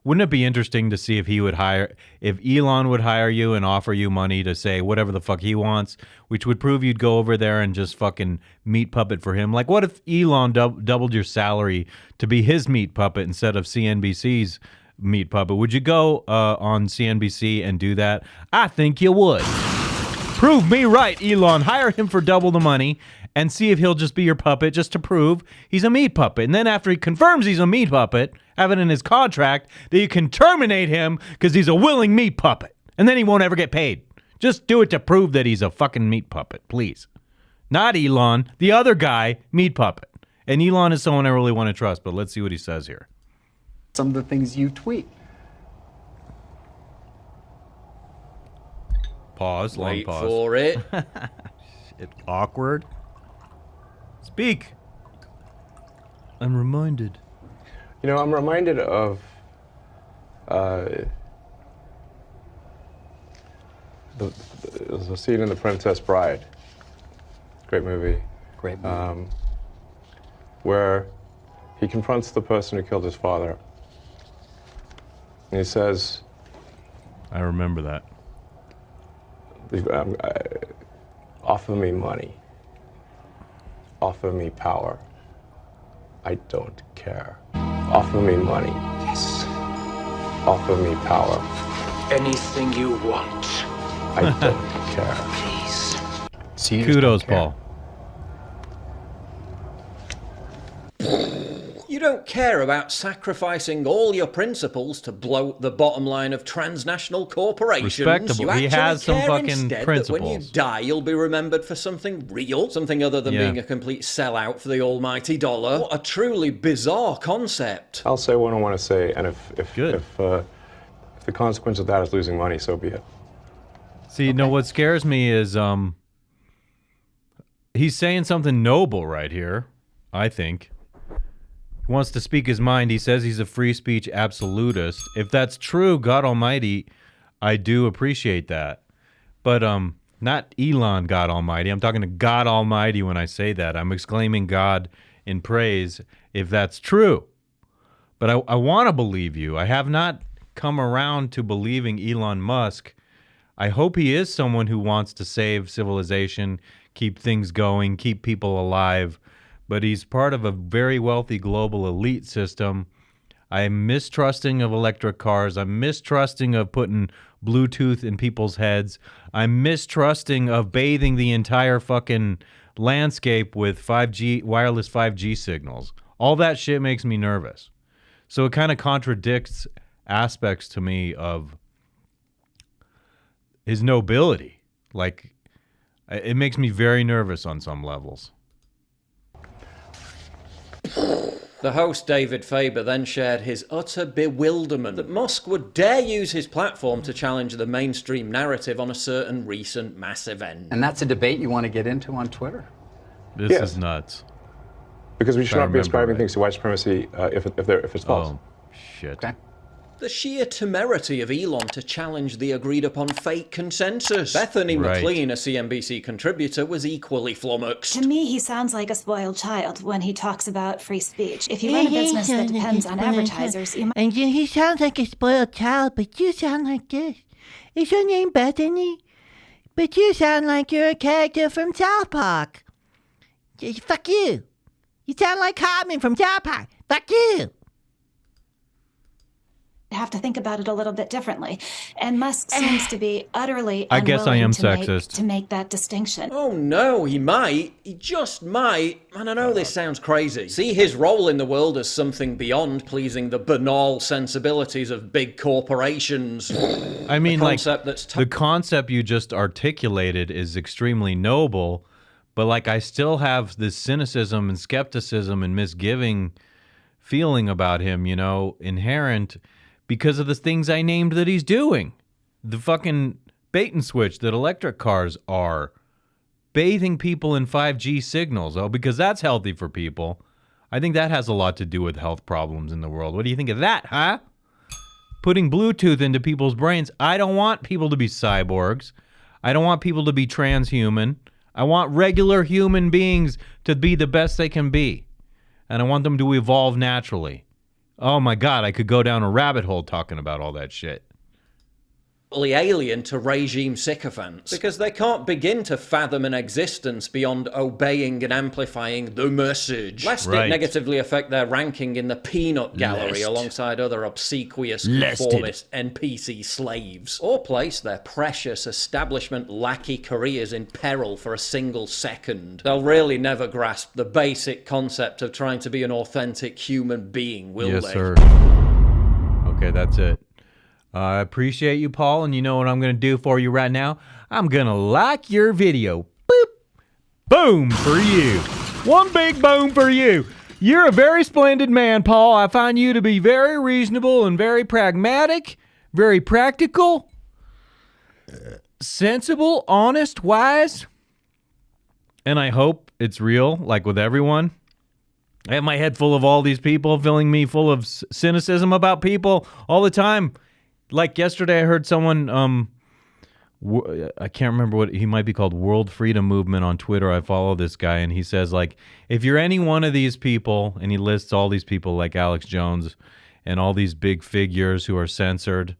Speaker 1: Wouldn't it be interesting to see if Elon would hire you and offer you money to say whatever the fuck he wants, which would prove you'd go over there and just fucking meat puppet for him? Like, what if Elon doubled your salary to be his meat puppet instead of CNBC's meat puppet? Would you go on CNBC and do that? I think you would. Prove me right, Elon. Hire him for double the money and see if he'll just be your puppet just to prove he's a meat puppet. And then after he confirms he's a meat puppet, have it in his contract that you can terminate him because he's a willing meat puppet. And then he won't ever get paid. Just do it to prove that he's a fucking meat puppet, please. Not Elon, the other guy, meat puppet. And Elon is someone I really want to trust, but let's see what he says here.
Speaker 5: Some of the things you tweet.
Speaker 1: Pause, long
Speaker 4: Wait
Speaker 1: pause.
Speaker 4: for it.
Speaker 1: Shit, awkward. Speak. I'm reminded.
Speaker 6: You know, I'm reminded of the scene in The Princess Bride. Great movie.
Speaker 5: Great movie.
Speaker 6: Where he confronts the person who killed his father. And he says,
Speaker 1: I remember that.
Speaker 6: Offer me money. Offer me power. I don't care. Offer me money.
Speaker 7: Yes.
Speaker 6: Offer me power.
Speaker 7: Anything you want.
Speaker 6: I don't care.
Speaker 7: Please.
Speaker 5: So you just
Speaker 1: Kudos,
Speaker 5: don't care.
Speaker 1: Paul.
Speaker 4: You don't care about sacrificing all your principles to blow the bottom line of transnational corporations.
Speaker 1: Respectable.
Speaker 4: You
Speaker 1: He
Speaker 4: actually
Speaker 1: has some
Speaker 4: care
Speaker 1: fucking
Speaker 4: instead
Speaker 1: principles.
Speaker 4: that when you die, you'll be remembered for something real, something other than being a complete sellout for the almighty dollar. What a truly bizarre concept.
Speaker 6: I'll say what I want to say, and if
Speaker 1: Good.
Speaker 6: the consequence of that is losing money, so be it.
Speaker 1: See, you know what scares me is he's saying something noble right here, I think. He wants to speak his mind. He says he's a free speech absolutist. If that's true, God Almighty, I do appreciate that. But not Elon God Almighty. I'm talking to God Almighty when I say that. I'm exclaiming God in praise if that's true. But I want to believe you. I have not come around to believing Elon Musk. I hope he is someone who wants to save civilization, keep things going, keep people alive. But he's part of a very wealthy global elite system. I'm mistrusting of electric cars. I'm mistrusting of putting Bluetooth in people's heads. I'm mistrusting of bathing the entire fucking landscape with 5G, wireless 5G signals. All that shit makes me nervous. So it kind of contradicts aspects to me of his nobility. Like, it makes me very nervous on some levels.
Speaker 4: The host, David Faber, then shared his utter bewilderment that Musk would dare use his platform to challenge the mainstream narrative on a certain recent mass event.
Speaker 5: And that's a debate you want to get into on Twitter?
Speaker 1: This
Speaker 6: Yes.
Speaker 1: is nuts.
Speaker 6: Because we should not be
Speaker 1: remember
Speaker 6: ascribing
Speaker 1: right.
Speaker 6: things to white supremacy if it's false.
Speaker 1: Oh, shit.
Speaker 5: Okay.
Speaker 4: The sheer temerity of Elon to challenge the agreed-upon fake consensus. Bethany
Speaker 1: Right.
Speaker 4: McLean, a CNBC contributor, was equally flummoxed.
Speaker 8: To me, he sounds like a spoiled child when he talks about free speech. If you run a business that depends on advertisers, you might...
Speaker 9: And he sounds like a spoiled child, but you sound like this. Is your name Bethany? But you sound like you're a character from South Park. Fuck you. You sound like Cartman from South Park. Fuck you.
Speaker 8: have to think about it a little bit differently. And Musk seems to be utterly
Speaker 1: I guess I am sexist.
Speaker 8: to make that distinction.
Speaker 4: Oh no, he might. He just might. And I know this sounds crazy. See his role in the world as something beyond pleasing the banal sensibilities of big corporations.
Speaker 1: I mean, like,
Speaker 4: that's
Speaker 1: the concept you just articulated is extremely noble, but like I still have this cynicism and skepticism and misgiving feeling about him, you know, inherent because of the things I named that he's doing. The fucking bait and switch that electric cars are. Bathing people in 5G signals. Oh, because that's healthy for people. I think that has a lot to do with health problems in the world. What do you think of that, huh? Putting Bluetooth into people's brains. I don't want people to be cyborgs. I don't want people to be transhuman. I want regular human beings to be the best they can be. And I want them to evolve naturally. Oh my God, I could go down a rabbit hole talking about all that shit.
Speaker 4: Alien to regime sycophants, because they can't begin to fathom an existence beyond obeying and amplifying the message, lest it negatively affect their ranking in the peanut gallery alongside other obsequious conformist NPC slaves, or place their precious establishment lackey careers in peril for a single second. They'll really never grasp the basic concept of trying to be an authentic human being, will they?
Speaker 1: Yes, sir. Okay, that's it. I appreciate you, Paul, and you know what I'm going to do for you right now? I'm going to like your video. Boop. Boom for you. One big boom for you. You're a very splendid man, Paul. I find you to be very reasonable and very pragmatic, very practical, sensible, honest, wise, and I hope it's real, like with everyone. I have my head full of all these people, filling me full of cynicism about people all the time. Like yesterday, I heard someone, I can't remember what, he might be called World Freedom Movement on Twitter. I follow this guy, and he says, like, if you're any one of these people, and he lists all these people like Alex Jones and all these big figures who are censored.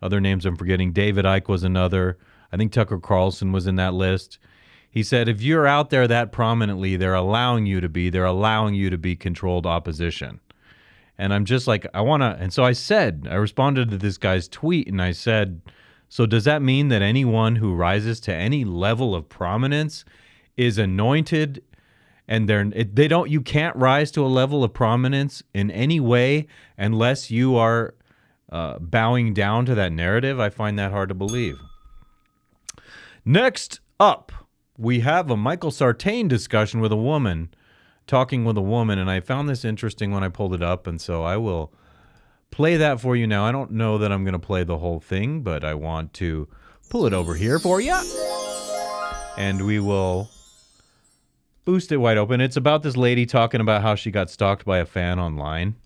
Speaker 1: Other names I'm forgetting. David Icke was another. I think Tucker Carlson was in that list. He said, if you're out there that prominently, they're allowing you to be controlled opposition. And I'm just like, and so I responded to this guy's tweet and I said, so does that mean that anyone who rises to any level of prominence is anointed and you can't rise to a level of prominence in any way unless you are bowing down to that narrative? I find that hard to believe. Next up, we have a Michael Sartain discussion with a woman. Talking with a woman, and I found this interesting when I pulled it up, and so I will play that for you now. I don't know that I'm going to play the whole thing, but I want to pull it over here for you, and we will boost it wide open. It's about this lady talking about how she got stalked by a fan online.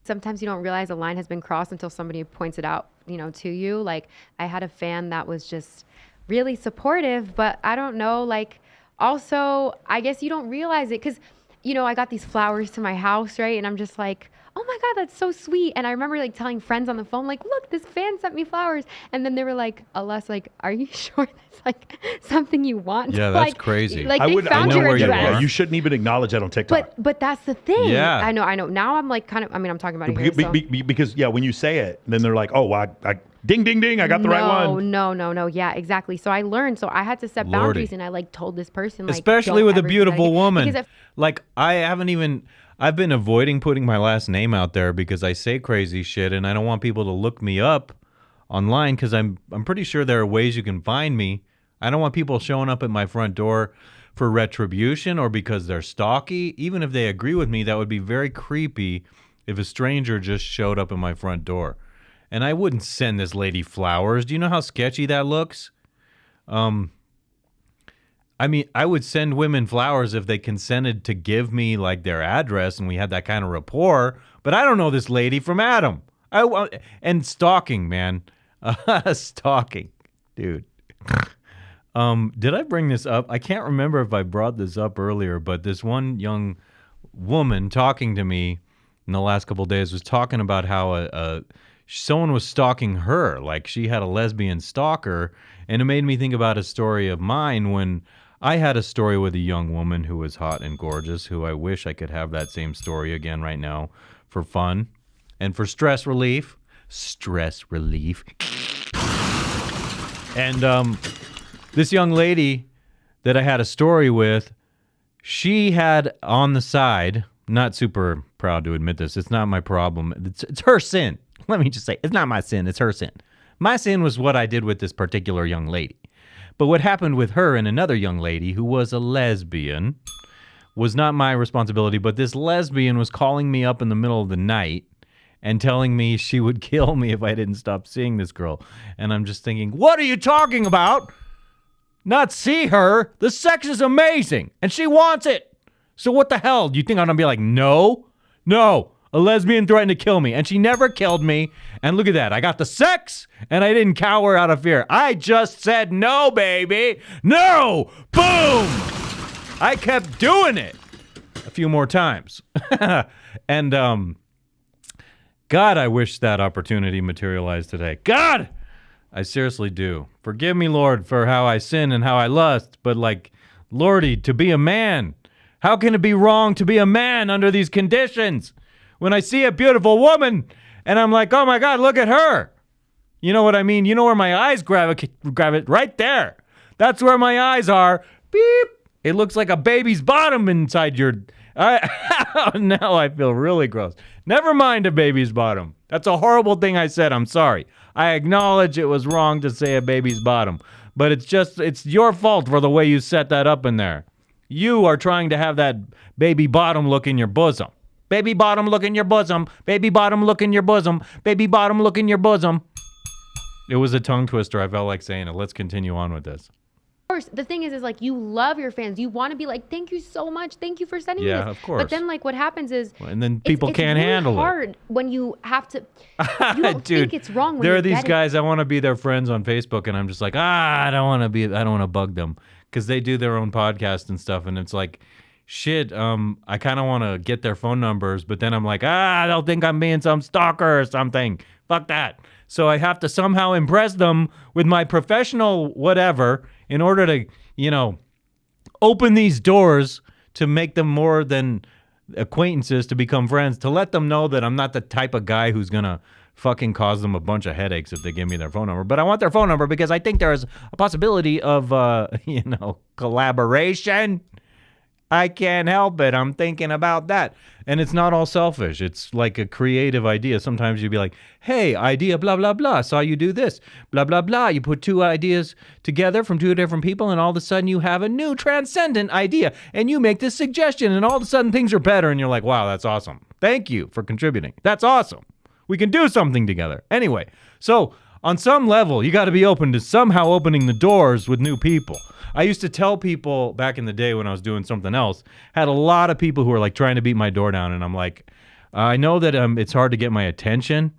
Speaker 10: Sometimes you don't realize a line has been crossed until somebody points it out, to you. Like, I had a fan that was just really supportive, but I don't know, like, also, I guess you don't realize it because I got these flowers to my house, right? And I'm just like, oh my God, that's so sweet. And I remember like telling friends on the phone, like, look, this fan sent me flowers. And then they were like, Alas, like, are you sure that's like something you want?
Speaker 1: Yeah, that's crazy.
Speaker 10: Like they found your address.
Speaker 11: You shouldn't even acknowledge that on TikTok.
Speaker 10: But that's the thing.
Speaker 1: Yeah.
Speaker 10: I know. Now I'm like I'm talking about it here.
Speaker 11: Because when you say it, then they're like, oh, I ding, ding, ding, I got the right one.
Speaker 10: No. Yeah, exactly. So I learned. So I had to set boundaries, and I like told this person, like,
Speaker 1: especially with a beautiful woman. Like I've been avoiding putting my last name out there because I say crazy shit, and I don't want people to look me up online because I'm pretty sure there are ways you can find me. I don't want people showing up at my front door for retribution or because they're stalky. Even if they agree with me, that would be very creepy if a stranger just showed up at my front door. And I wouldn't send this lady flowers. Do you know how sketchy that looks? I mean, I would send women flowers if they consented to give me like their address and we had that kind of rapport. But I don't know this lady from Adam. And stalking, man. Stalking, dude. Did I bring this up? I can't remember if I brought this up earlier, but this one young woman talking to me in the last couple of days was talking about how someone was stalking her. Like she had a lesbian stalker. And it made me think about a story of mine when I had a story with a young woman who was hot and gorgeous, who I wish I could have that same story again right now for fun and for stress relief. And this young lady that I had a story with, she had on the side, not super proud to admit this, it's not my problem. It's her sin. Let me just say, it's not my sin, it's her sin. My sin was what I did with this particular young lady. But what happened with her and another young lady who was a lesbian was not my responsibility, but this lesbian was calling me up in the middle of the night and telling me she would kill me if I didn't stop seeing this girl. And I'm just thinking, what are you talking about? Not see her. The sex is amazing, and she wants it. So what the hell? Do you think I'm going to be like, no? A lesbian threatened to kill me, and she never killed me. And look at that. I got the sex, and I didn't cower out of fear. I just said no, baby. No! Boom! I kept doing it a few more times. And God, I wish that opportunity materialized today. God, I seriously do. Forgive me, Lord, for how I sin and how I lust. But like, Lordy, to be a man, how can it be wrong to be a man under these conditions? When I see a beautiful woman and I'm like, oh my God, look at her. You know what I mean? You know where my eyes grab it? Right there. That's where my eyes are. Beep. It looks like a baby's bottom inside your... now I feel really gross. Never mind a baby's bottom. That's a horrible thing I said. I'm sorry. I acknowledge it was wrong to say a baby's bottom. But it's your fault for the way you set that up in there. You are trying to have that baby bottom look in your bosom. Baby bottom look in your bosom. Baby bottom look in your bosom. Baby bottom look in your bosom. It was a tongue twister. I felt like saying it. Let's continue on with this.
Speaker 10: Of course, the thing is like you love your fans. You want to be like, thank you so much. Thank you for sending me this.
Speaker 1: Yeah, of course.
Speaker 10: But then like what happens is...
Speaker 1: And then people can't
Speaker 10: really
Speaker 1: handle it.
Speaker 10: It's hard when you have to... You don't
Speaker 1: Dude,
Speaker 10: think it's wrong when
Speaker 1: there
Speaker 10: you
Speaker 1: are these
Speaker 10: get
Speaker 1: guys, I want to be their friends on Facebook, and I'm just like, I don't want to bug them. Because they do their own podcast and stuff, and it's like, shit, I kind of want to get their phone numbers, but then I'm like, they'll think I'm being some stalker or something. Fuck that. So I have to somehow impress them with my professional whatever in order to, open these doors to make them more than acquaintances, to become friends, to let them know that I'm not the type of guy who's going to fucking cause them a bunch of headaches if they give me their phone number. But I want their phone number because I think there is a possibility of, collaboration. I can't help it. I'm thinking about that. And it's not all selfish. It's like a creative idea. Sometimes you'd be like, hey, idea, blah, blah, blah. Saw you do this, blah, blah, blah. You put two ideas together from two different people, and all of a sudden you have a new transcendent idea. And you make this suggestion, and all of a sudden things are better. And you're like, wow, that's awesome. Thank you for contributing. That's awesome. We can do something together. Anyway, so on some level, you got to be open to somehow opening the doors with new people. I used to tell people back in the day when I was doing something else, had a lot of people who were like trying to beat my door down. And I'm like, I know that it's hard to get my attention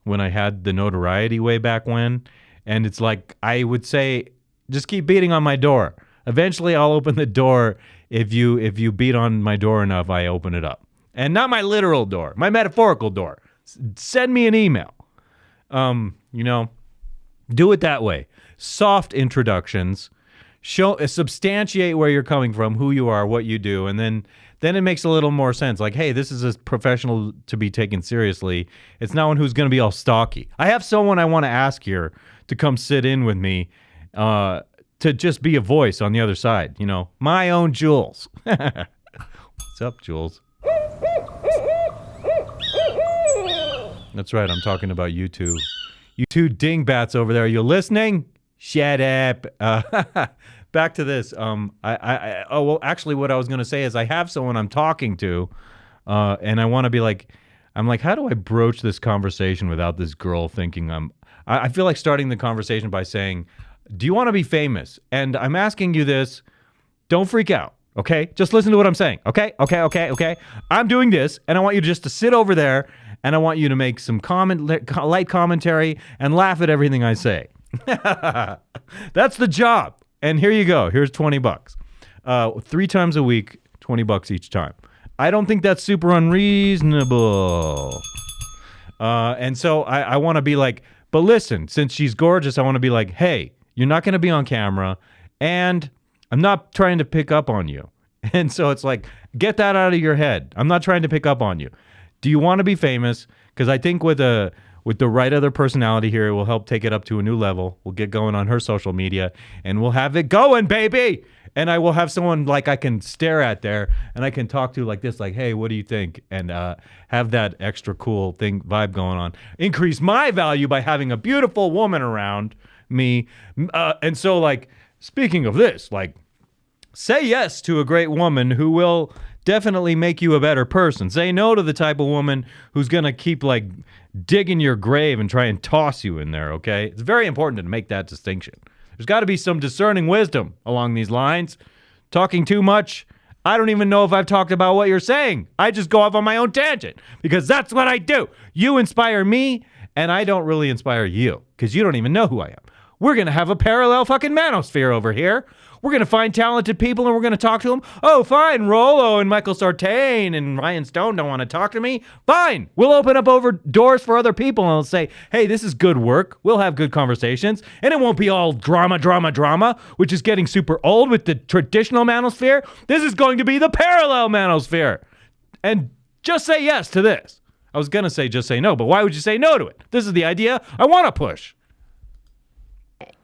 Speaker 1: when I had the notoriety way back when. And it's like, I would say, just keep beating on my door. Eventually I'll open the door. If you beat on my door enough, I open it up. And not my literal door, my metaphorical door. Send me an email. Do it that way. Soft introductions. Substantiate where you're coming from, who you are, what you do, and then it makes a little more sense. Like, hey, this is a professional to be taken seriously. It's not one who's going to be all stalky. I have someone I want to ask here to come sit in with me, to just be a voice on the other side. My own Jules. What's up, Jules? That's right. I'm talking about you two. You two dingbats over there. Are you listening? Shut up. Back to this. Actually, what I was going to say is I have someone I'm talking to, and I want to be like, I'm like, how do I broach this conversation without this girl thinking I feel like starting the conversation by saying, do you want to be famous? And I'm asking you this. Don't freak out, okay? Just listen to what I'm saying, okay? Okay. I'm doing this, and I want you just to sit over there, and I want you to make some light commentary and laugh at everything I say. That's the job. And here you go. Here's $20. 3 times a week, $20 each time. I don't think that's super unreasonable. And so I want to be like, but listen, since she's gorgeous, I want to be like, hey, you're not going to be on camera, and I'm not trying to pick up on you. And so it's like, get that out of your head. I'm not trying to pick up on you. Do you want to be famous? Because I think with the right other personality here, it will help take it up to a new level. We'll get going on her social media, and we'll have it going, baby. And I will have someone like I can stare at there, and I can talk to like this, like, hey, what do you think? And have that extra cool vibe going on. Increase my value by having a beautiful woman around me. And so, like, speaking of this, like, say yes to a great woman who will definitely make you a better person. Say no to the type of woman who's going to keep, like, digging your grave and try and toss you in there, okay? It's very important to make that distinction. There's got to be some discerning wisdom along these lines. Talking too much, I don't even know if I've talked about what you're saying. I just go off on my own tangent because that's what I do. You inspire me, and I don't really inspire you because you don't even know who I am. We're going to have a parallel fucking manosphere over here. We're going to find talented people and we're going to talk to them. Oh, fine, Rollo and Michael Sartain and Ryan Stone don't want to talk to me. Fine. We'll open up over doors for other people and we'll say, hey, this is good work. We'll have good conversations. And it won't be all drama, which is getting super old with the traditional manosphere. This is going to be the parallel manosphere. And just say yes to this. I was going to say just say no, but why would you say no to it? This is the idea I want to push.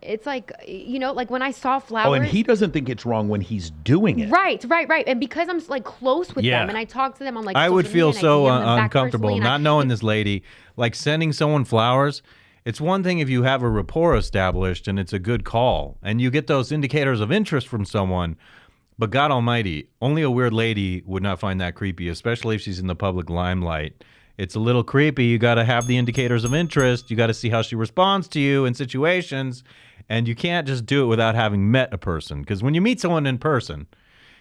Speaker 10: It's like, you know, like when I saw flowers.
Speaker 11: Oh, and he doesn't think it's wrong when he's doing it.
Speaker 10: Right. And because I'm like close with them and I talk to them on like
Speaker 1: I would feel so uncomfortable not knowing
Speaker 10: this
Speaker 1: lady, like sending someone flowers. It's one thing if you have a rapport established and it's a good call and you get those indicators of interest from someone. But God almighty, only a weird lady would not find that creepy, especially if she's in the public limelight. It's a little creepy. You got to have the indicators of interest. You got to see how she responds to you in situations. And you can't just do it without having met a person. Because when you meet someone in person,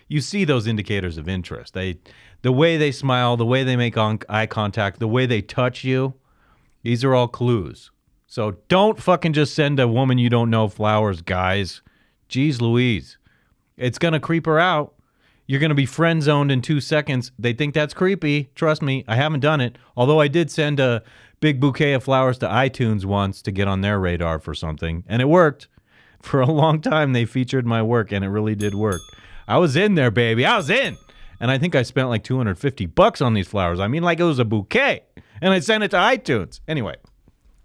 Speaker 1: you see those indicators of interest. The way they smile, the way they make eye contact, the way they touch you, these are all clues. So don't fucking just send a woman you don't know flowers, guys. Jeez Louise. It's going to creep her out. You're going to be friend zoned in 2 seconds. They think that's creepy. Trust me, I haven't done it. Although I did send a big bouquet of flowers to iTunes once to get on their radar for something. And it worked. For a long time, they featured my work, and it really did work. I was in there, baby. I was in. And I think I spent like $250 on these flowers. I mean, like it was a bouquet. And I sent it to iTunes. Anyway,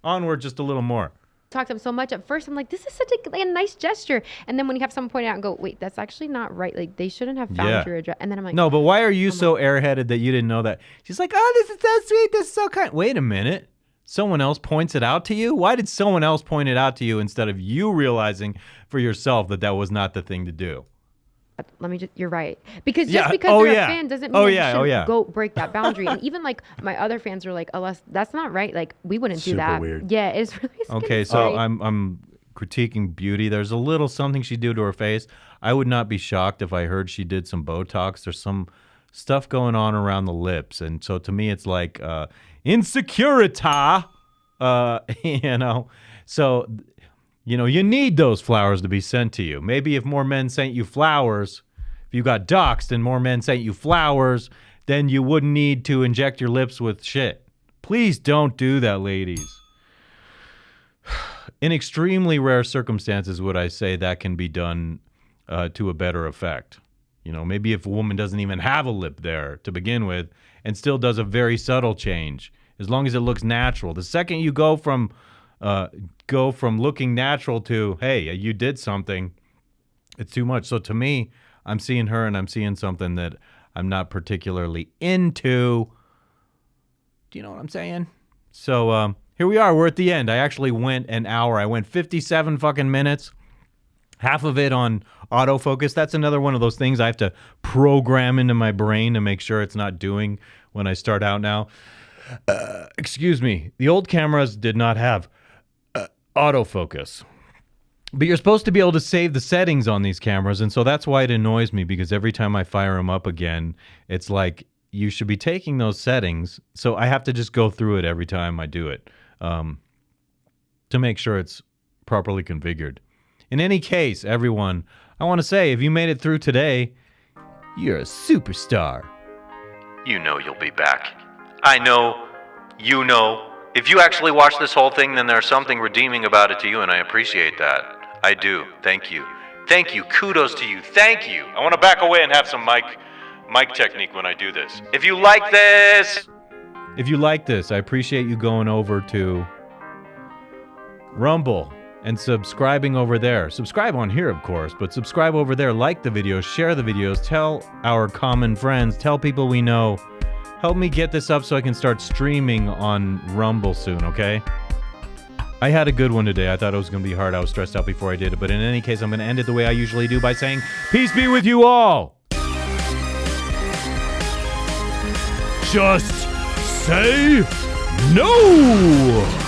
Speaker 1: onward just a little more.
Speaker 10: Talk to them so much. At first, I'm like, this is such a nice gesture. And then when you have someone point it out and go, wait, that's actually not right. Like, they shouldn't have found your address. And then I'm like,
Speaker 1: no, but why are you so airheaded that you didn't know that? She's like, oh, this is so sweet. This is so kind. Wait a minute. Someone else points it out to you? Why did someone else point it out to you instead of you realizing for yourself that that was not the thing to do?
Speaker 10: Let me just, you're right. Because just because you're a fan doesn't mean you shouldn't go break that boundary. And even like my other fans are like, unless that's not right. Like we wouldn't do that.
Speaker 11: Weird.
Speaker 10: Yeah, it's really scary.
Speaker 1: Okay, so I'm critiquing beauty. There's a little something she did to her face. I would not be shocked if I heard she did some Botox. There's some stuff going on around the lips. And so to me, it's like insecurity, you know. So, you know, you need those flowers to be sent to you. Maybe if more men sent you flowers, if you got doxxed and more men sent you flowers, then you wouldn't need to inject your lips with shit. Please don't do that, ladies. In extremely rare circumstances would I say that can be done to a better effect. You know, maybe if a woman doesn't even have a lip there to begin with and still does a very subtle change, as long as it looks natural. The second you go from looking natural to, hey, you did something, it's too much. So to me, I'm seeing her and I'm seeing something that I'm not particularly into. Do you know what I'm saying? So here we are. We're at the end. I actually went an hour. I went 57 fucking minutes. Half of it on autofocus. That's another one of those things I have to program into my brain to make sure it's not doing when I start out now. Excuse me. The old cameras did not have autofocus. But you're supposed to be able to save the settings on these cameras, and so that's why it annoys me, because every time I fire them up again, it's like you should be taking those settings, so I have to just go through it every time I do it to make sure it's properly configured. In any case, everyone, I want to say, if you made it through today, you're a superstar. You know you'll be back. I know. You know. If you actually watch this whole thing, then there's something redeeming about it to you, and I appreciate that. I do. Thank you. Thank you. Kudos to you. Thank you. I want to back away and have some mic technique when I do this. If you like this, I appreciate you going over to Rumble and subscribing over there. Subscribe on here, of course, but subscribe over there. Like the videos, share the videos, tell our common friends, tell people we know. Help me get this up so I can start streaming on Rumble soon, okay? I had a good one today. I thought it was going to be hard. I was stressed out before I did it. But in any case, I'm going to end it the way I usually do by saying, peace be with you all. Just say no.